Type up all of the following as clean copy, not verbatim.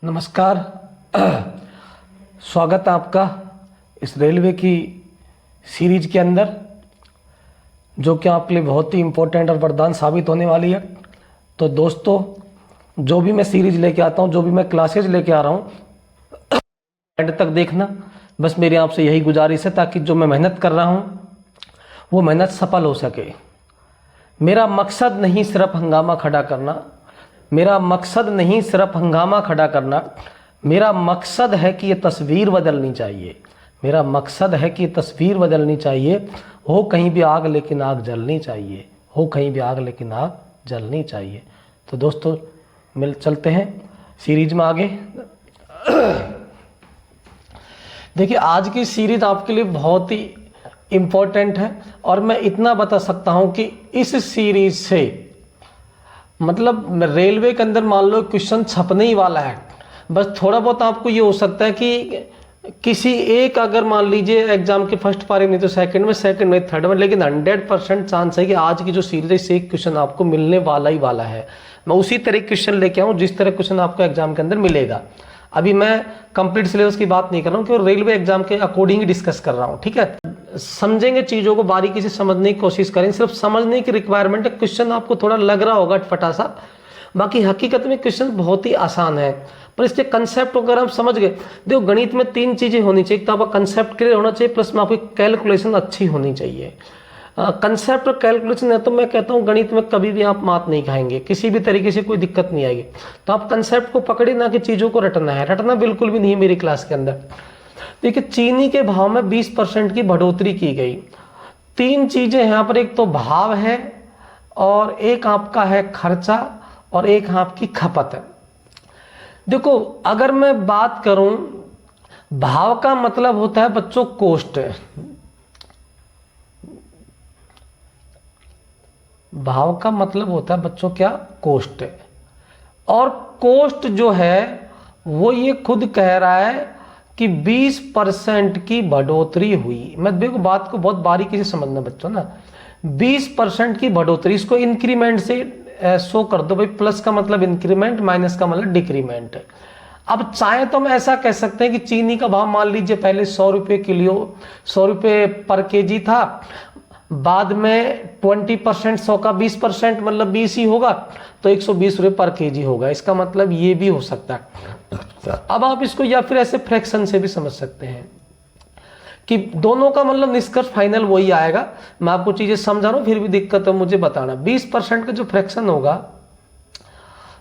नमस्कार। स्वागत है आपका इस रेलवे की सीरीज के अंदर, जो कि आपके लिए बहुत ही इम्पोर्टेंट और वरदान साबित होने वाली है। तो दोस्तों, जो भी मैं सीरीज लेके आता हूँ, जो भी मैं क्लासेज लेके आ रहा हूँ, एंड तक देखना। बस मेरी आपसे यही गुजारिश है, ताकि जो मैं मेहनत कर रहा हूँ वो मेहनत सफल हो सके। मेरा मकसद नहीं सिर्फ हंगामा खड़ा करना, मेरा मकसद नहीं सिर्फ हंगामा खड़ा करना, मेरा मकसद है कि ये तस्वीर बदलनी चाहिए। मेरा मकसद है कि ये तस्वीर बदलनी चाहिए। हो कहीं भी आग लेकिन आग जलनी चाहिए, हो कहीं भी आग लेकिन आग जलनी चाहिए। तो दोस्तों, मिल चलते हैं सीरीज में आगे। देखिए, आज की सीरीज आपके लिए बहुत ही इम्पोर्टेंट है, और मैं इतना बता सकता हूं कि इस सीरीज से मतलब रेलवे के अंदर मान लो क्वेश्चन छपने ही वाला है। बस थोड़ा बहुत आपको ये हो सकता है कि किसी एक, अगर मान लीजिए एग्जाम के फर्स्ट पारी नहीं तो सेकंड में, सेकंड में थर्ड में, लेकिन 100% चांस है कि आज की जो सीरीज है इससे एक क्वेश्चन आपको मिलने वाला ही वाला है। मैं उसी तरह क्वेश्चन लेके आऊँ जिस तरह क्वेश्चन आपको एग्जाम के अंदर मिलेगा। अभी मैं कंप्लीट सिलेबस की बात नहीं कर रहा हूँ, क्योंकि रेलवे एग्जाम के अकॉर्डिंग ही डिस्कस कर रहा हूँ। ठीक है, समझेंगे, चीजों को बारीकी से समझने की कोशिश करें। सिर्फ समझने की रिक्वायरमेंट है। क्वेश्चन आपको थोड़ा लग रहा होगा अटपटा सा, बाकी हकीकत में क्वेश्चन बहुत ही आसान है। पर इसके कंसेप्ट अगर हम समझ गए, देखो गणित में 3 चीजें होनी चाहिए। एक तो आपका कंसेप्ट क्लियर होना चाहिए, प्लस में आपकी कैलकुलेशन अच्छी होनी चाहिए। कंसेप्ट और कैलकुलेशन है तो मैं कहता हूँ गणित में कभी भी आप मात नहीं खाएंगे, किसी भी तरीके से कोई दिक्कत नहीं आएगी। तो आप कंसेप्ट को पकड़े, ना कि चीजों को रटना है। रटना बिल्कुल भी नहीं है मेरी क्लास के अंदर। देखिए, चीनी के भाव में 20% की बढ़ोतरी की गई। 3 चीजें यहाँ पर, एक तो भाव है, और एक आपका है खर्चा, और एक आपकी खपत है। देखो, अगर मैं बात करूं, भाव का मतलब होता है बच्चों कॉस्ट। भाव का मतलब होता है बच्चों क्या? कॉस्ट। और कॉस्ट जो है वो ये खुद कह रहा है कि 20% की बढ़ोतरी हुई। मैं देखो बात को बहुत बारीकी से समझना बच्चों ना। 20% की बढ़ोतरी, इसको इंक्रीमेंट से शो कर दो भाई। प्लस का मतलब इंक्रीमेंट, माइनस का मतलब डिक्रीमेंट। अब चाहे तो हम ऐसा कह सकते हैं कि चीनी का भाव मान लीजिए पहले 100 रुपये किलो, 100 रुपये पर केजी था, बाद में 20%, 100 का 20% मतलब 20 ही होगा, तो 120 रुपये पर केजी होगा। इसका मतलब ये भी हो सकता है। अब आप इसको या फिर ऐसे फ्रैक्शन से भी समझ सकते हैं कि दोनों का मतलब निष्कर्ष फाइनल वही आएगा। मैं आपको चीजें समझा रहा हूं, फिर भी दिक्कत है मुझे बताना। 20% का जो फ्रैक्शन होगा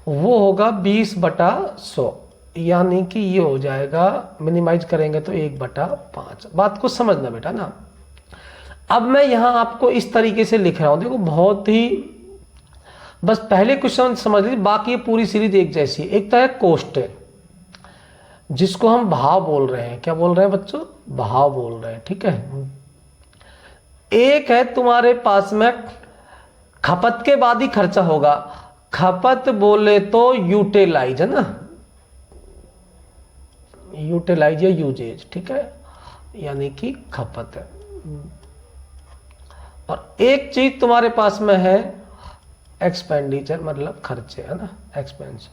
वो होगा 20/100, यानी कि ये हो जाएगा, मिनिमाइज करेंगे तो 1/5। बात को समझना बेटा ना। अब मैं यहां आपको इस तरीके से लिख रहा हूं, देखो बहुत ही, बस पहले क्वेश्चन समझ लीजिए, बाकी ये पूरी सीरीज एक जैसी। एक तो है कॉस्ट, जिसको हम भाव बोल रहे हैं। क्या बोल रहे हैं बच्चों? भाव बोल रहे हैं। ठीक है। एक है तुम्हारे पास में खपत के बाद ही खर्चा होगा। खपत बोले तो यूटिलाइज है ना, यूटिलाइज या यूजेज। ठीक है, यानी कि खपत है। और एक चीज तुम्हारे पास में है एक्सपेंडिचर, मतलब खर्चे, है ना, एक्सपेंस।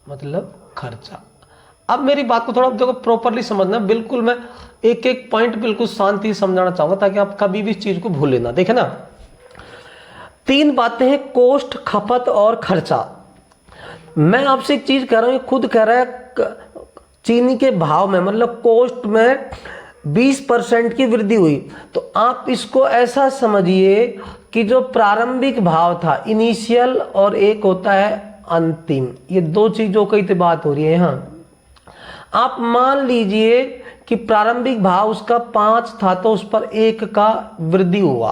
मतलब खर्चा। अब मेरी बात को थोड़ा देखो प्रॉपरली समझना। बिल्कुल मैं एक एक पॉइंट बिल्कुल शांति से समझाना चाहूंगा, ताकि आप कभी भी इस चीज को भूले ना। देखे ना, 3 बातें हैं, कॉस्ट, खपत और खर्चा। मैं आपसे एक चीज कह रहा हूं, खुद कह रहा है चीनी के भाव में, मतलब कॉस्ट में 20% की वृद्धि हुई। तो आप इसको ऐसा समझिए कि जो प्रारंभिक भाव था, इनिशियल, और एक होता है अंतिम, ये 2 चीजों की तो बात हो रही है यहां। आप मान लीजिए कि प्रारंभिक भाव उसका 5 था, तो उस पर 1 का वृद्धि हुआ।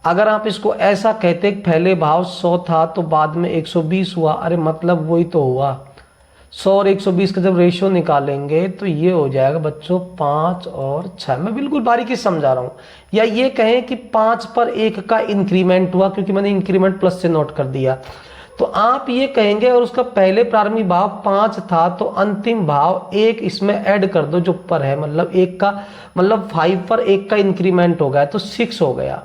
अगर आप इसको ऐसा कहते कि पहले भाव 100 था तो बाद में 120 हुआ, अरे मतलब वही तो हुआ। 100 और 120 का जब रेशियो निकालेंगे तो ये हो जाएगा बच्चों 5 और 6। मैं बिल्कुल बारीकी से समझा रहा हूं। या ये कहें कि 5 पर 1 का इंक्रीमेंट हुआ, क्योंकि मैंने इंक्रीमेंट प्लस से नोट कर दिया। तो आप ये कहेंगे और उसका पहले प्रारंभिक भाव 5 था तो अंतिम भाव 1 इसमें ऐड कर दो जो ऊपर है, मतलब 1 का मतलब 5 पर 1 का इंक्रीमेंट हो गया तो 6 हो गया।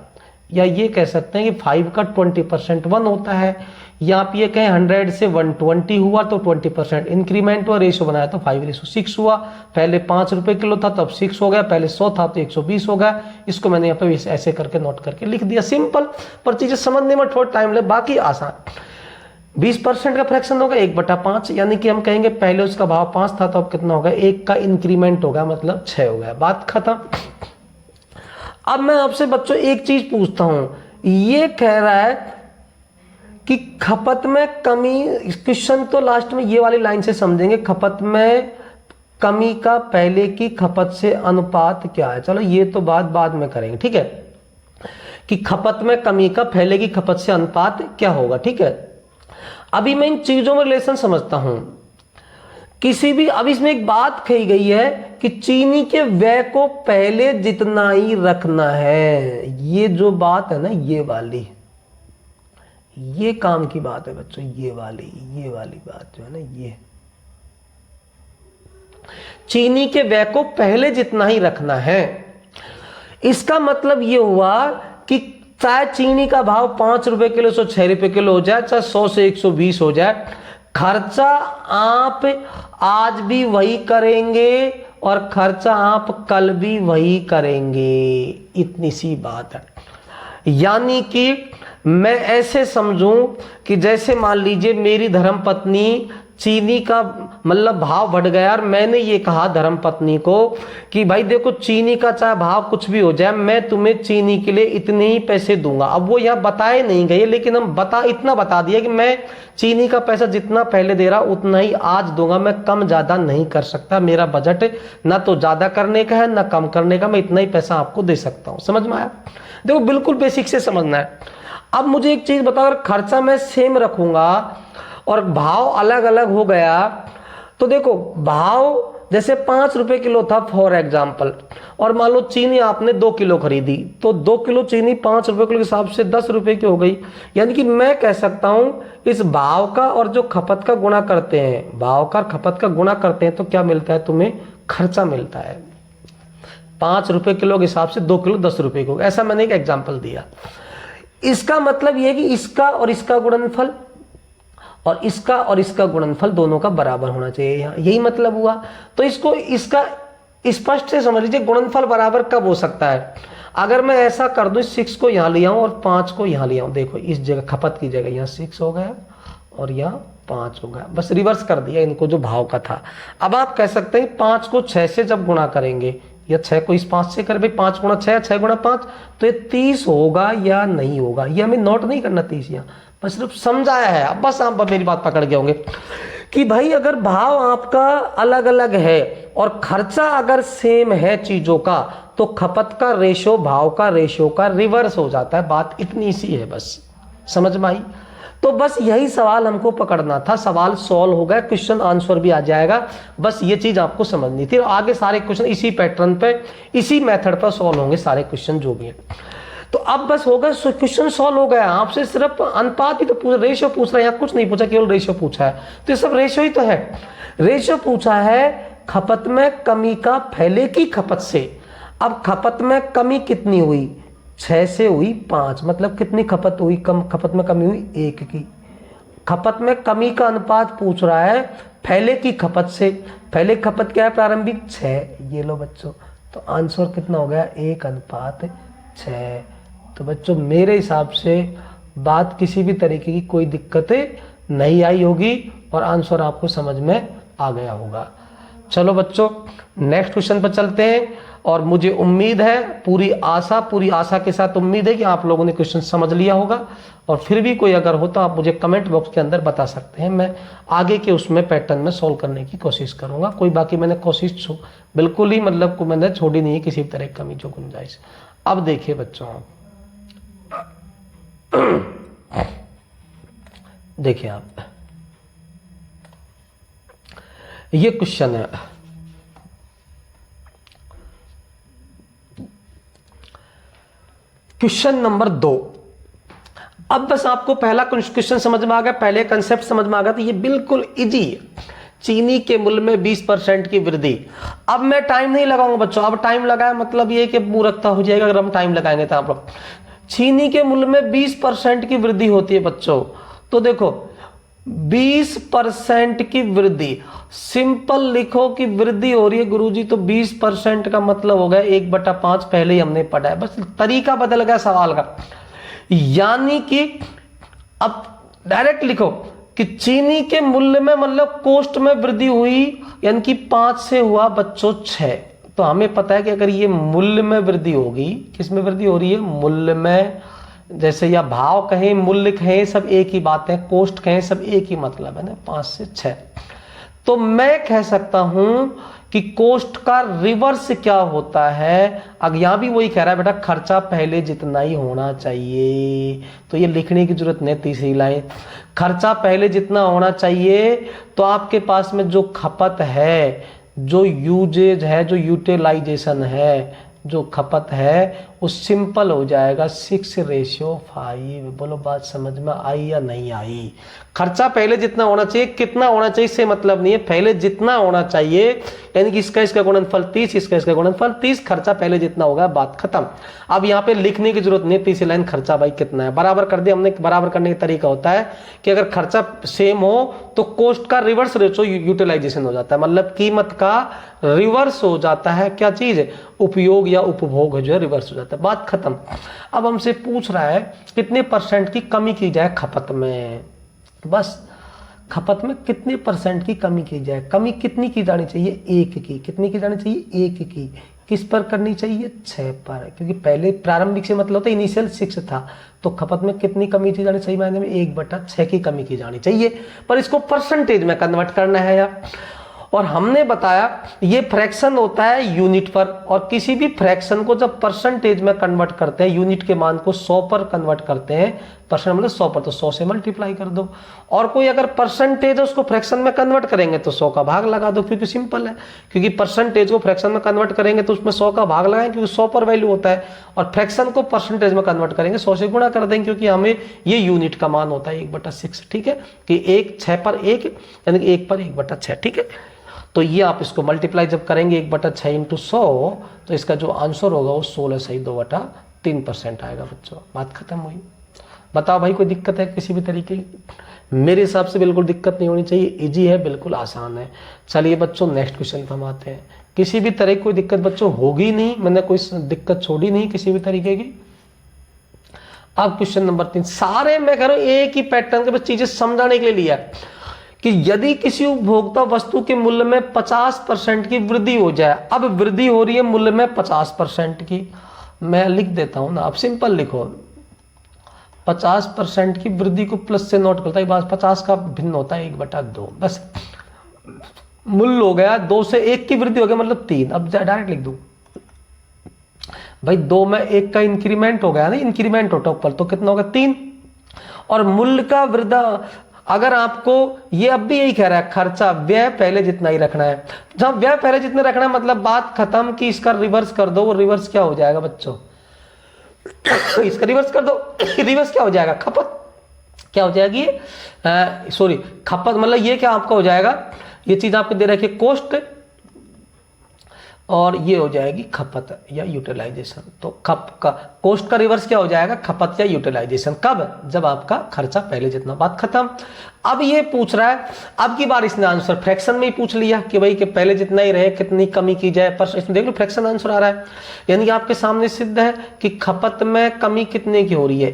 या ये कह सकते हैं कि 5 का 20% 1 होता है, या आप ये कहें 100 से 120 हुआ तो 20% इंक्रीमेंट हुआ, रेशो बनाया तो 5:6 हुआ। पहले 5 रुपए किलो था तब 6 हो गया, पहले 100 था तो 120 हो गया। इसको मैंने यहाँ पे ऐसे करके नोट करके लिख दिया। सिंपल, पर चीजें समझने में थोड़ा टाइम लगे, बाकी आसान। 20% का फ्रैक्शन होगा 1/5, यानी कि हम कहेंगे पहले उसका भाव 5 था तो अब कितना होगा, 1 का इंक्रीमेंट होगा मतलब 6 हो गया, बात खत्म। अब मैं आपसे बच्चों एक चीज पूछता हूं, ये कह रहा है कि खपत में कमी, क्वेश्चन तो लास्ट में ये वाली लाइन से समझेंगे, खपत में कमी का पहले की खपत से अनुपात क्या है। चलो ये तो बात बाद में करेंगे, ठीक है, कि खपत में कमी का पहले की खपत से अनुपात क्या होगा, ठीक है। अभी मैं इन चीजों में रिलेशन समझता हूं। किसी भी, अब इसमें एक बात कही गई है कि चीनी के व्यय को पहले जितना ही रखना है। ये जो बात है ना, ये काम की बात है बच्चों, ये वाली बात जो है ना, ये चीनी के व्यय को पहले जितना ही रखना है। इसका मतलब ये हुआ कि चाहे चीनी का भाव 5 रुपए किलो से 6 रुपए किलो हो जाए, चाहे 100 से 120 हो जाए, खर्चा आप आज भी वही करेंगे और खर्चा आप कल भी वही करेंगे, इतनी सी बात है। यानी कि मैं ऐसे समझूं कि जैसे मान लीजिए मेरी धर्मपत्नी, चीनी का मतलब भाव बढ़ गया और मैंने ये कहा धर्मपत्नी को कि भाई देखो चीनी का चाहे भाव कुछ भी हो जाए, मैं तुम्हें चीनी के लिए इतने ही पैसे दूंगा। अब वो यहाँ बताए नहीं गए, लेकिन हम इतना बता दिया कि मैं चीनी का पैसा जितना पहले दे रहा उतना ही आज दूंगा, मैं कम ज्यादा नहीं कर सकता, मेरा बजट ना तो ज्यादा करने का है ना कम करने का, मैं इतना ही पैसा आपको दे सकता हूं। समझ में आया? देखो बिल्कुल बेसिक से समझना है। अब मुझे एक चीज बताओ, अगर खर्चा मैं सेम रखूंगा और भाव अलग अलग हो गया, तो देखो भाव जैसे 5 रुपए किलो था फॉर एग्जाम्पल, और मान लो चीनी आपने 2 किलो खरीदी, तो 2 किलो चीनी 5 रुपए किलो के हिसाब से 10 रुपए की हो गई। यानी कि मैं कह सकता हूं इस भाव का और जो खपत का गुणा करते हैं, भाव का खपत का गुणा करते हैं तो क्या मिलता है, तुम्हें खर्चा मिलता है। 5 रुपए किलो के हिसाब से 2 किलो 10 रुपए को, ऐसा मैंने एक एग्जाम्पल दिया। इसका मतलब यह कि इसका और इसका गुणनफल और इसका गुणनफल दोनों का बराबर होना चाहिए, यही मतलब हुआ। तो इसका स्पष्ट से समझ लीजिए, गुणनफल बराबर कब हो सकता है, अगर मैं ऐसा कर दूं 6 को यहां ले आऊं और 5 को यहां ले आऊं। देखो इस जगह खपत की जगह यहां 6 हो गया और यहां 5 हो गया, बस रिवर्स कर दिया इनको जो भाव का था। अब आप कह सकते हैं 5 को 6 से जब गुणा करेंगे या 6 को इस 5 से कर, भाई 5 गुणा 6, 6 गुणा 5, तो ये 30 होगा या नहीं होगा, ये हमें नोट नहीं करना 30 यहाँ, बस सिर्फ समझाया है। अब बस आप मेरी बात पकड़ गए होंगे कि भाई अगर भाव आपका अलग अलग है और खर्चा अगर सेम है चीजों का, तो खपत का रेशो भाव का रेशो का रिवर्स हो जाता है। बात इतनी सी है, बस समझ में आई? तो बस यही सवाल हमको पकड़ना था, सवाल सॉल्व हो गया, क्वेश्चन आंसर भी आ जाएगा, बस ये चीज आपको समझनी थी। आगे सारे क्वेश्चन इसी पैटर्न पे, इसी मेथड पर सॉल्व होंगे सारे क्वेश्चन जो भी है। तो अब बस होगा, क्वेश्चन सॉल्व हो गया। आपसे सिर्फ अनुपात ही तो पूछा, रेशियो पूछ रहा है, यहाँ कुछ नहीं पूछा, केवल रेशियो पूछा है। तो ये सब रेशियो ही तो है। रेशियो पूछा है खपत में कमी का पहले की खपत से। अब खपत में कमी कितनी हुई, 6 से हुई 5, मतलब कितनी खपत हुई, खपत में कमी हुई 1 की। खपत में कमी का अनुपात पूछ रहा है पहले की खपत से। पहले खपत क्या है, प्रारंभिक 6, ये लो बच्चों, तो आंसर कितना हो गया, 1:6। तो बच्चों मेरे हिसाब से बात किसी भी तरीके की कोई दिक्कत नहीं आई होगी और आंसर आपको समझ में आ गया होगा। चलो बच्चों नेक्स्ट क्वेश्चन पर चलते हैं। और मुझे उम्मीद है, पूरी आशा के साथ उम्मीद है कि आप लोगों ने क्वेश्चन समझ लिया होगा। और फिर भी कोई अगर हो तो आप मुझे कमेंट बॉक्स के अंदर बता सकते हैं, मैं आगे के उसमें पैटर्न में सॉल्व करने की कोशिश करूंगा। कोई बाकी मैंने कोशिश बिल्कुल ही मतलब को मैंने छोड़ी नहीं है किसी भी तरह की कमी जो गुंजाइश। अब देखिए बच्चों, देखिए आप, ये क्वेश्चन है, क्वेश्चन नंबर 2। अब बस आपको पहला क्वेश्चन समझ में आ गया, पहले कंसेप्ट समझ में आ गया, तो ये बिल्कुल इजी है। चीनी के मूल्य में 20% की वृद्धि। अब मैं टाइम नहीं लगाऊंगा बच्चों, अब टाइम लगाया मतलब ये कि मूर्खता हो जाएगा अगर हम टाइम लगाएंगे तो। आप लोग चीनी के मूल्य में 20% की वृद्धि होती है बच्चों, तो देखो 20% की वृद्धि, सिंपल लिखो कि वृद्धि हो रही है गुरुजी, तो 20% का मतलब हो गया 1/5, पहले ही हमने पढ़ा है, बस तरीका बदल गया सवाल का। यानी कि अब डायरेक्ट लिखो कि चीनी के मूल्य में मतलब कोस्ट में वृद्धि हुई, यानी कि 5 से हुआ बच्चों 6। तो हमें पता है कि अगर ये मूल्य में वृद्धि होगी, किस में वृद्धि हो रही है, मूल्य में, जैसे या भाव कहें मूल्य कहें सब एक ही बात है, कोस्ट कहें सब एक ही मतलब है ना, 5 से 6। तो मैं कह सकता हूं कि कोस्ट का रिवर्स क्या होता है। अब यहां भी वही कह रहा है बेटा, खर्चा पहले जितना ही होना चाहिए, तो ये लिखने की जरूरत नहीं। तीसरी लाइन, खर्चा पहले जितना होना चाहिए, तो आपके पास में जो खपत है, जो यूजेज है, जो यूटिलाइजेशन है, जो खपत है वो सिंपल हो जाएगा 6:5। बोलो बात समझ में आई या नहीं आई। खर्चा पहले जितना होना चाहिए, कितना होना चाहिए से मतलब नहीं है, पहले जितना होना चाहिए, यानी कि इसका गुणनफल 30, इसका गुणनफल 30, खर्चा पहले जितना होगा, बात खत्म। अब यहाँ पे लिखने की जरूरत नहीं, तीसरी लाइन खर्चा भाई कितना है बराबर कर दिया हमने। बराबर करने का तरीका होता है कि अगर खर्चा सेम हो तो कोस्ट का रिवर्स रेशो यूटिलाइजेशन हो जाता है, मतलब कीमत का रिवर्स हो जाता है। क्या चीज, उपयोग या उपभोग जो है रिवर्स हो जाता है, बात खत्म। अब हमसे पूछ रहा है कितने % की कमी की जाए खपत में, बस खपत में कितने % की कमी की जाए। कमी कितनी की जानी चाहिए, 1 की। कितनी की जानी चाहिए, 1 की। किस पर करनी चाहिए, 6 पर, क्योंकि पहले प्रारंभिक से मतलब होता है इनिशियल 6 था, तो खपत में कितनी कमी की जानी चाहिए, मायने में 1/6 की कमी की जानी चाहिए। पर इसको परसेंटेज में कन्वर्ट करना है यार, और हमने बताया ये फ्रैक्शन होता है यूनिट पर, और किसी भी फ्रैक्शन को जब परसेंटेज में कन्वर्ट करते हैं, यूनिट के मान को 100 पर कन्वर्ट करते हैं, परसेंट मतलब 100 पर, तो 100 से मल्टीप्लाई कर दो। और कोई अगर परसेंटेज है उसको फ्रैक्शन में कन्वर्ट करेंगे तो 100 का भाग लगा दो, क्योंकि सिंपल है, क्योंकि परसेंटेज को फ्रैक्शन में कन्वर्ट करेंगे तो उसमें 100 का भाग लगाएंगे, क्योंकि 100 पर वैल्यू होता है, और फ्रैक्शन को परसेंटेज में कन्वर्ट करेंगे 100 से गुणा कर देंगे, क्योंकि हमें ये यूनिट का मान होता है 1/6। ठीक है, कि 6 पर 1 यानी कि 1 पर 1/6। ठीक है, तो ये आप इसको मल्टीप्लाई जब करेंगे 1/6 इंटू 100, तो इसका जो आंसर होगा वो 16.2/3% आएगा बच्चों, बात खत्म हुई। बताओ भाई कोई दिक्कत है किसी भी तरीके की? मेरे हिसाब से बिल्कुल दिक्कत नहीं होनी चाहिए, इजी है, बिल्कुल आसान है। चलिए बच्चों नेक्स्ट क्वेश्चन पर हम आते हैं। किसी भी तरह की कोई दिक्कत बच्चों होगी नहीं, मैंने कोई दिक्कत छोड़ी नहीं किसी भी तरीके की। अब क्वेश्चन नंबर 3, सारे मैं कह रहा हूं एक ही पैटर्न के बस चीजें समझाने के लिए लिया कि यदि किसी उपभोक्ता वस्तु के मूल्य में 50% की वृद्धि हो जाए, अब वृद्धि हो रही है मूल्य में 50% की, मैं लिख देता हूं ना, आप सिंपल लिखो 50% की वृद्धि को प्लस से नोट करता है, 50 का भिन्न होता है 1/2, बस मूल्य हो गया 2 से 1 की वृद्धि हो गया मतलब 3। अब डायरेक्ट लिख दूं भाई 2 में 1 का इंक्रीमेंट हो गया ना, इंक्रीमेंट होता ऊपर, तो कितना होगा 3। और मूल्य का वृद्धि, अगर आपको ये अब भी यही कह रहा है खर्चा व्यय पहले जितना ही रखना है, जब व्यय पहले जितना रखना है मतलब बात खत्म कि इसका रिवर्स कर दो, वो रिवर्स क्या हो जाएगा बच्चों इसका रिवर्स कर दो, रिवर्स क्या हो जाएगा, खपत क्या हो जाएगी, सॉरी खपत मतलब ये क्या आपका हो जाएगा, ये चीज आपको दे रखी है कोस्ट, और ये हो जाएगी खपत या यूटिलाइजेशन। तो कोस्ट का रिवर्स क्या हो जाएगा, खपत या यूटिलाइजेशन। कब, जब आपका खर्चा पहले जितना, बात खत्म। अब ये पूछ रहा है, अब की बार इसने आंसर फ्रैक्शन में ही पूछ लिया कि भाई कि पहले जितना ही रहे कितनी कमी की जाए, पर इसमें देख लो फ्रैक्शन आंसर आ रहा है, यानी कि आपके सामने सिद्ध है कि खपत में कमी कितने की हो रही है,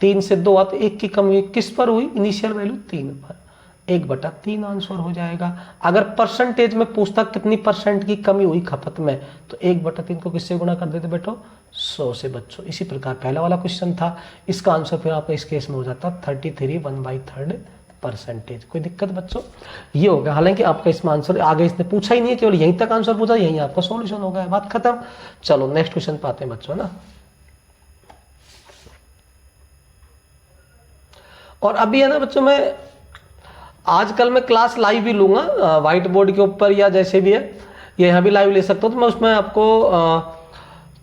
3 से 2 तो 1 की कमी किस पर हुई, इनिशियल वैल्यू 3 पर, 1/3 आंसर हो जाएगा। अगर परसेंटेज में पूछता कितनी % की कमी हुई खपत में, तो 1/3 को किससे गुणा कर देते बेटो, 100 से बच्चों। इसी प्रकार पहला वाला क्वेश्चन था, इसका आंसर फिर आपका इस केस में हो जाता 33 1/3%। कोई दिक्कत बच्चों, ये हो गया। हालांकि आपका इसमें आंसर आगे इसने पूछा ही नहीं है, केवल यहीं तक आंसर पूछा, यहीं आपका सॉल्यूशन हो गया, बात खत्म। चलो नेक्स्ट क्वेश्चन पाते हैं बच्चों ना। और अभी है ना बच्चों, मैं आजकल मैं क्लास लाइव भी लूंगा व्हाइट बोर्ड के ऊपर या जैसे भी है, ये यहाँ भी लाइव ले सकता हूँ, तो मैं उसमें आपको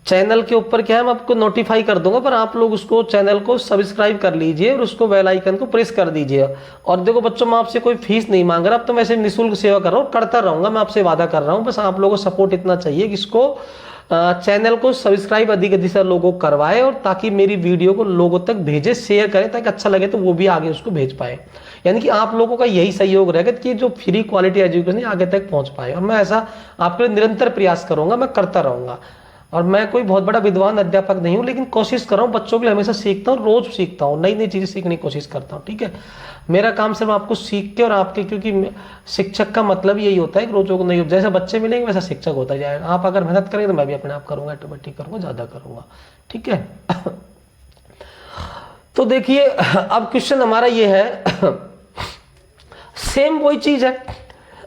चैनल के ऊपर क्या है, मैं आपको नोटिफाई कर दूंगा, पर आप लोग उसको चैनल को सब्सक्राइब कर लीजिए और उसको बेल आइकन को प्रेस कर दीजिए। और देखो बच्चों, मैं आपसे कोई फीस नहीं मांग रहा, अब तो मैं ऐसे निःशुल्क सेवा कर रहा हूँ, करता रहूंगा, मैं आपसे वादा कर रहा हूँ। बस आप लोगों को सपोर्ट इतना चाहिए कि इसको चैनल को सब्सक्राइब अधिक से लोगों को करवाए, और ताकि मेरी वीडियो को लोगों तक भेजे, शेयर करें, ताकि अच्छा लगे तो वो भी आगे उसको भेज पाए। यानी कि आप लोगों का यही सहयोग रहेगा कि जो फ्री क्वालिटी एजुकेशन आगे तक पहुंच पाए। और मैं ऐसा आपके लिए निरंतर प्रयास करूंगा, मैं करता रहूंगा। और मैं कोई बहुत बड़ा विद्वान अध्यापक नहीं हूं, लेकिन कोशिश कर रहा हूं, बच्चों के लिए हमेशा सीखता हूं, रोज सीखता हूं, नई नई चीजें सीखने की कोशिश करता हूं। ठीक है, मेरा काम सिर्फ आपको सीख के और आपके, क्योंकि शिक्षक का मतलब यही होता है कि रोजों को नहीं, जैसे बच्चे मिलेंगे वैसा शिक्षक होता जाएगा। आप अगर मेहनत करेंगे तो मैं भी अपने आप करूंगा, ऑटोमेटिक करूंगा, ज्यादा करूंगा। ठीक है तो देखिए, अब क्वेश्चन हमारा ये है, सेम वही चीज है।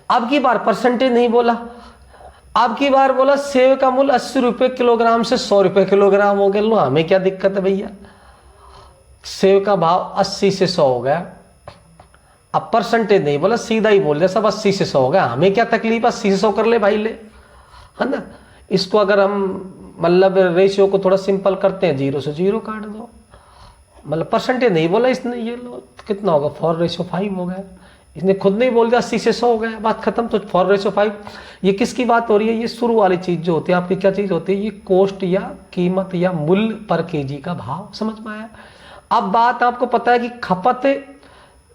अब की बार परसेंटेज नहीं बोला, अब की बार बोला सेब का मूल्य 80 रुपए किलोग्राम से 100 रुपए किलोग्राम हो गया। लो हमें क्या दिक्कत है भैया, सेब का भाव 80 से 100 हो गया। अब परसेंटेज नहीं बोला, सीधा ही बोल दिया सब 80 से 100 हो गया, हमें क्या तकलीफ है, 80 से 100 कर ले भाई, ले, है ना। इसको अगर हम मतलब रेशियो को थोड़ा सिंपल करते हैं, 0 से 0 काट दो, मतलब परसेंटेज नहीं बोला इसने, ये लो कितना होगा, 4:5 हो गया। इसने खुद नहीं बोल दिया 80 से 100 हो गया, बात खत्म। तो 4:5 ये किसकी बात हो रही है, ये शुरू वाली चीज जो होती है आपकी, क्या चीज होती है, ये कॉस्ट या कीमत या मूल्य पर केजी का भाव, समझ में आया। अब बात आपको पता है कि खपत,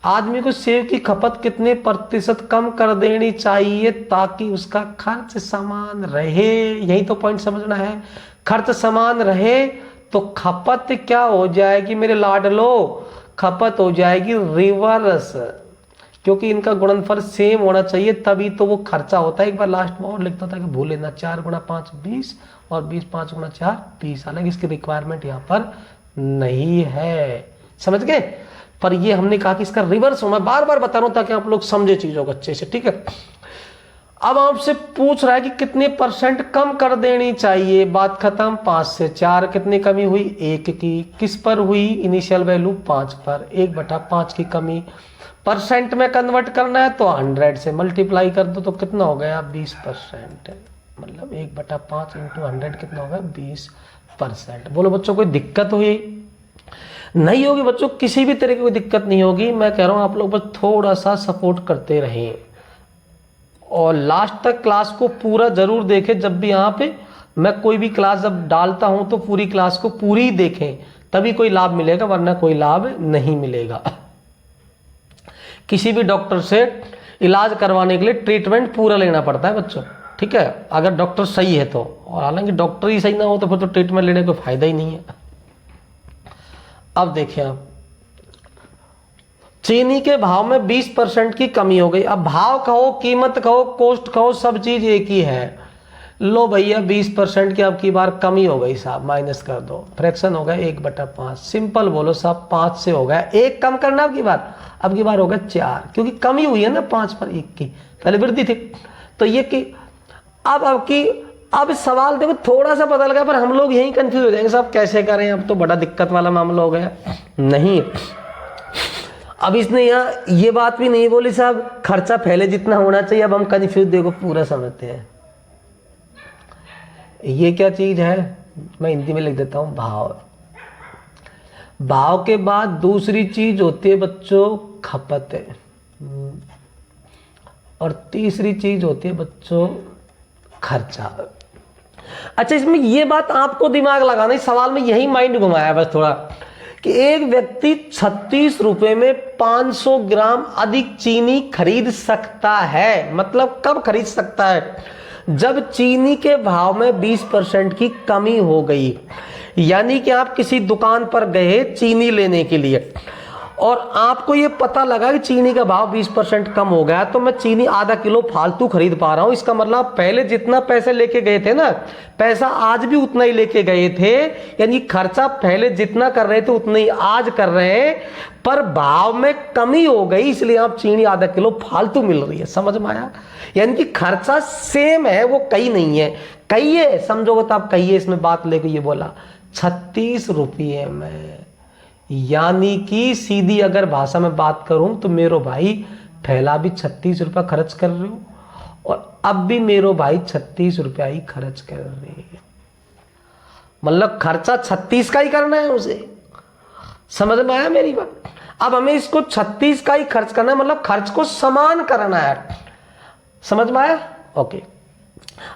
आदमी को सेब की खपत कितने प्रतिशत कम कर देनी चाहिए ताकि उसका खर्च समान रहे, यही तो पॉइंट समझना है। खर्च समान रहे तो खपत क्या हो जाएगी मेरे लाडलो, खपत हो जाएगी रिवर्स, क्योंकि इनका गुणनफल सेम होना चाहिए, तभी तो वो खर्चा होता है। एक बार लास्ट में और लिखता था कि भूल लेना, 4 गुणा 5 20 और 20 5 गुणा 4 20, हालांकि इसकी रिक्वायरमेंट यहाँ पर नहीं है, समझ गए। पर ये हमने कहा कि इसका रिवर्स हो, मैं बार बार बता रहा हूं ताकि आप लोग समझे चीजों को अच्छे से। ठीक है, अब आपसे पूछ रहा है कि कितने % कम कर देनी चाहिए, बात खत्म। 5 से 4 कितनी कमी हुई, 1 की, किस पर हुई, इनिशियल वैल्यू 5 पर, 1/5 की कमी। परसेंट में कन्वर्ट करना है तो 100 से मल्टीप्लाई कर दो, तो कितना हो गया 20%, मतलब 1/5 × 100 कितना होगा 20%। बोलो बच्चों कोई दिक्कत हुई, नहीं होगी बच्चों, किसी भी तरह की कोई दिक्कत नहीं होगी। मैं कह रहा हूं आप लोग बस थोड़ा सा सपोर्ट करते रहें और लास्ट तक क्लास को पूरा जरूर देखें। जब भी यहाँ पे मैं कोई भी क्लास जब डालता हूं तो पूरी क्लास को पूरी देखें, तभी कोई लाभ मिलेगा, वरना कोई लाभ नहीं मिलेगा। किसी भी डॉक्टर से इलाज करवाने के लिए ट्रीटमेंट पूरा लेना पड़ता है बच्चों, ठीक है, अगर डॉक्टर सही है तो। और हालांकि डॉक्टर ही सही ना हो तो फिर तो ट्रीटमेंट लेने का फायदा ही नहीं है। अब देखिए आप, चीनी के भाव में 20% की कमी हो गई। अब भाव कहो, कीमत कहो, कॉस्ट कहो, सब चीज एक ही है। लो भैया 20% की अब की बार कमी हो गई साहब, माइनस कर दो, फ्रैक्शन हो गया 1/5। सिंपल बोलो साहब, 5 से हो गया, 1 कम करना अब की बार हो गया 4, क्योंकि कमी हुई है ना 5 पर 1 की, पहले वृद्धि थी। तो ये कि अब सवाल देखो थोड़ा सा पता लगा, पर हम लोग यही कंफ्यूज हो जाएंगे साहब कैसे करें, अब तो बड़ा दिक्कत वाला मामला हो गया। नहीं, अब इसने यहाँ ये बात भी नहीं बोली साहब खर्चा पहले जितना होना चाहिए, अब हम कंफ्यूज, देखो पूरा समझते हैं। ये क्या चीज है, मैं हिंदी में लिख देता हूं, भाव। भाव के बाद दूसरी चीज होती है बच्चों खपत, और तीसरी चीज होती है बच्चों खर्चा। अच्छा, इसमें ये बात आपको दिमाग लगाना, इस सवाल में यही माइंड घुमाया बस थोड़ा, कि एक व्यक्ति 36 रुपए में 500 ग्राम अधिक चीनी खरीद सकता है। मतलब कब खरीद सकता है, जब चीनी के भाव में 20% की कमी हो गई। यानी कि आप किसी दुकान पर गए चीनी लेने के लिए और आपको ये पता लगा कि चीनी का भाव 20% कम हो गया, तो मैं चीनी आधा किलो फालतू खरीद पा रहा हूं। इसका मतलब पहले जितना पैसे लेके गए थे ना, पैसा आज भी उतना ही लेके गए थे, यानी खर्चा पहले जितना कर रहे थे उतना ही आज कर रहे हैं, पर भाव में कमी हो गई, इसलिए आप चीनी आधा किलो फालतू मिल रही है। समझ में आया? यानी कि खर्चा सेम है, वो कई नहीं है। कहिए समझोगे तो आप कहिए, इसमें बात लेके ये बोला 36 रुपये में, यानी कि सीधी अगर भाषा में बात करूं तो मेरो भाई पहला भी 36 रुपया खर्च कर रहे हो और अब भी मेरो भाई 36 रुपया ही खर्च कर रहे हैं। मतलब खर्चा 36 का ही करना है उसे। समझ में आया मेरी बात? अब हमें इसको 36 का ही खर्च करना है, मतलब खर्च को समान करना है। समझ में आया? ओके।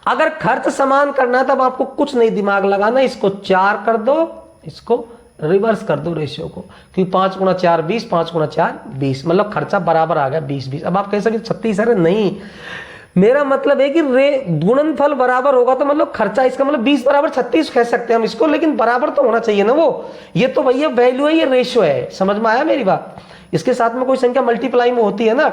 अगर खर्च समान करना है तब आपको कुछ नहीं दिमाग लगाना, इसको 4 कर दो, इसको रिवर्स कर दो रेशियो को, क्योंकि 5 गुणा 4 20, 5 गुणा 4 20, मतलब खर्चा बराबर आ गया 20-20। अब आप कह सकते 36, अरे नहीं, मेरा मतलब है कि गुणनफल बराबर होगा तो मतलब खर्चा, इसका मतलब 20 बराबर 36 कह सकते हैं हम इसको, लेकिन बराबर तो होना चाहिए ना वो। ये तो भैया वैल्यू है, ये रेशियो है। समझ में आया मेरी बात? इसके साथ में कोई संख्या मल्टीप्लाई में होती है ना,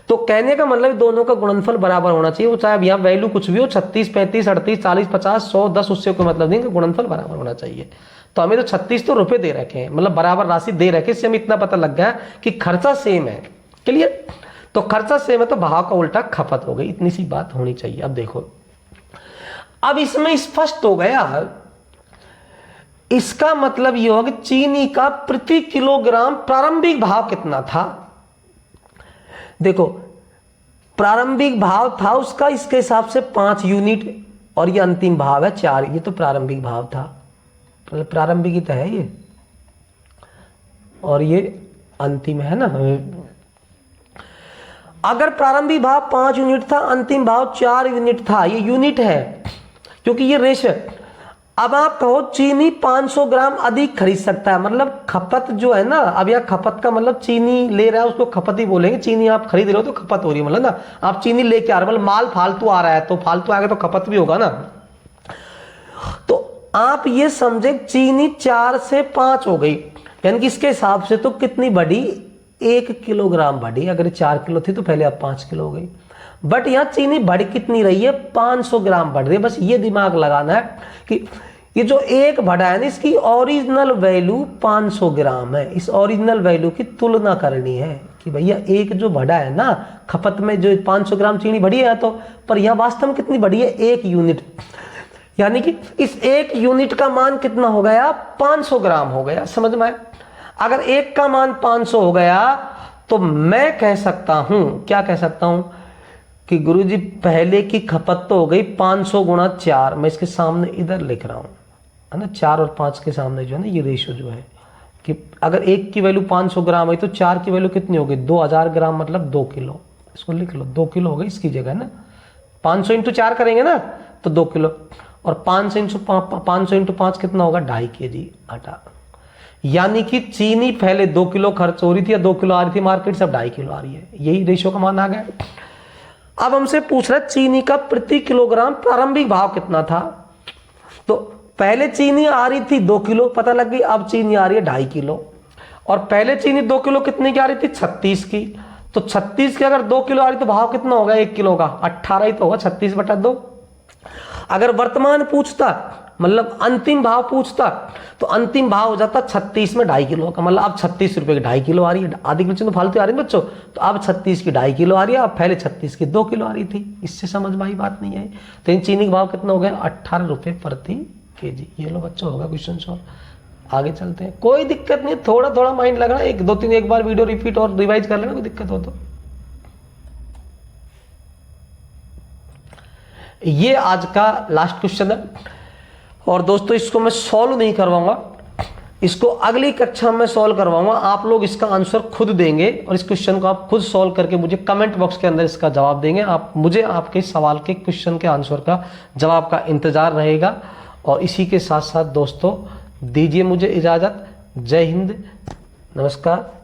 तो कहने का मतलब दोनों का गुणनफल बराबर होना चाहिए, वो चाहे अब यहाँ वैल्यू कुछ भी हो, 36, 35, 38, 40, 50, 100, 10, उससे कोई मतलब नहीं, गुणनफल बराबर होना चाहिए। तो हमें तो 36 तो रुपए दे रखे हैं, मतलब बराबर राशि दे रखे, इससे हमें इतना पता लग गया कि खर्चा सेम है। क्लियर? तो खर्चा सेम है तो भाव का उल्टा खपत हो गई, इतनी सी बात होनी चाहिए। अब देखो, अब इसमें स्पष्ट हो गया, इसका मतलब यह होगा कि चीनी का प्रति किलोग्राम प्रारंभिक भाव कितना था। देखो, प्रारंभिक भाव था उसका इसके हिसाब से 5 यूनिट, और ये अंतिम भाव है 4। ये तो प्रारंभिक भाव था, मतलब प्रारंभिक ही तो है ये, और ये अंतिम है ना। अगर प्रारंभिक भाव 5 यूनिट था, अंतिम भाव 4 यूनिट था, ये यूनिट है क्योंकि ये रेशियो। अब आप कहो चीनी 500 ग्राम अधिक खरीद सकता है, मतलब खपत जो है ना, अब यह खपत का मतलब चीनी ले रहा है उसको खपत ही बोलेंगे। चीनी आप खरीद रहे हो तो खपत हो रही है, मतलब ना आप चीनी लेके आ रहे हो, मतलब माल फालतू आ रहा है, तो फालतू आएगा तो खपत भी होगा ना। तो आप ये समझे चीनी 4 से 5 हो गई, यानी कि इसके हिसाब से तो कितनी बढ़ी, 1 किलोग्राम बढ़ी। अगर 4 किलो थी तो पहले अब 5 किलो हो गई, बट यहां चीनी बढ़ कितनी रही है, 500 ग्राम बढ़ रही है। बस ये दिमाग लगाना है कि ये जो 1 बढ़ा है ना, इसकी ओरिजिनल वैल्यू 500 ग्राम है। इस ओरिजिनल वैल्यू की तुलना करनी है कि भैया 1 जो बढ़ा है ना खपत में, जो 500 ग्राम चीनी बढ़ी है, तो पर यह वास्तव में कितनी बढ़ी है, 1 यूनिट, यानी कि इस 1 यूनिट का मान कितना हो गया, 500 ग्राम हो गया। समझ में? अगर 1 का मान 500 हो गया तो मैं कह सकता हूं, क्या कह सकता हूं कि गुरुजी पहले की खपत तो हो गई 500 गुणा 4, मैं इसके सामने इधर लिख रहा हूं, है ना, 4 और 5 के सामने जो है ना ये रेशियो जो है कि अगर 1 की वैल्यू 500 ग्राम है तो 4 की वैल्यू कितनी हो गई, 2000 ग्राम, मतलब 2 किलो। इसको लिख लो, 2 किलो हो गई इसकी जगह ना। 500 इंटू 4 करेंगे ना तो 2 किलो, और 500 इंटू 5 कितना होगा, 2.5 kg आटा। यानी कि चीनी पहले 2 किलो खर्च हो रही थी या 2 किलो आ रही थी मार्केट से, अब 2.5 किलो आ रही है। यही रेशियो का मान आ गया। अब हमसे पूछ रहा है चीनी का प्रति किलोग्राम प्रारंभिक भाव कितना था। तो पहले चीनी आ रही थी 2 किलो, पता लग गई, अब चीनी आ रही है 2.5 किलो। और पहले चीनी 2 किलो कितने की आ रही थी, 36 की। तो 36 की अगर 2 किलो आ रही तो भाव कितना होगा 1 किलो का, 18 ही तो होगा, 36/2। अगर वर्तमान पूछता, मतलब अंतिम भाव पूछता, तो अंतिम भाव हो जाता 36 में 2.5 किलो का, मतलब अब 36 रुपए की 2.5 किलो आ रही है। आधी किलो तो फालतू आ रही है बच्चों, तो अब 36 की 2.5 किलो आ रही है, अब पहले 36 की 2 किलो आ रही थी। इससे समझ में आई बात नहीं आई? तो इन चीनी का भाव कितना हो गया, 18 रुपए प्रति kg। ये लो बच्चों, होगा क्वेश्चन सॉल्व। आगे चलते हैं, कोई दिक्कत नहीं, थोड़ा थोड़ा माइंड लगना, 1 2 3 एक बार वीडियो रिपीट और रिवाइज कर लेना, कोई दिक्कत हो तो। ये आज का लास्ट क्वेश्चन है, और दोस्तों इसको मैं सॉल्व नहीं करवाऊंगा, इसको अगली कक्षा में सॉल्व करवाऊंगा। आप लोग इसका आंसर खुद देंगे, और इस क्वेश्चन को आप खुद सॉल्व करके मुझे कमेंट बॉक्स के अंदर इसका जवाब देंगे। आप मुझे आपके सवाल के क्वेश्चन के आंसर का जवाब का इंतजार रहेगा। और इसी के साथ साथ दोस्तों दीजिए मुझे इजाजत। जय हिंद, नमस्कार।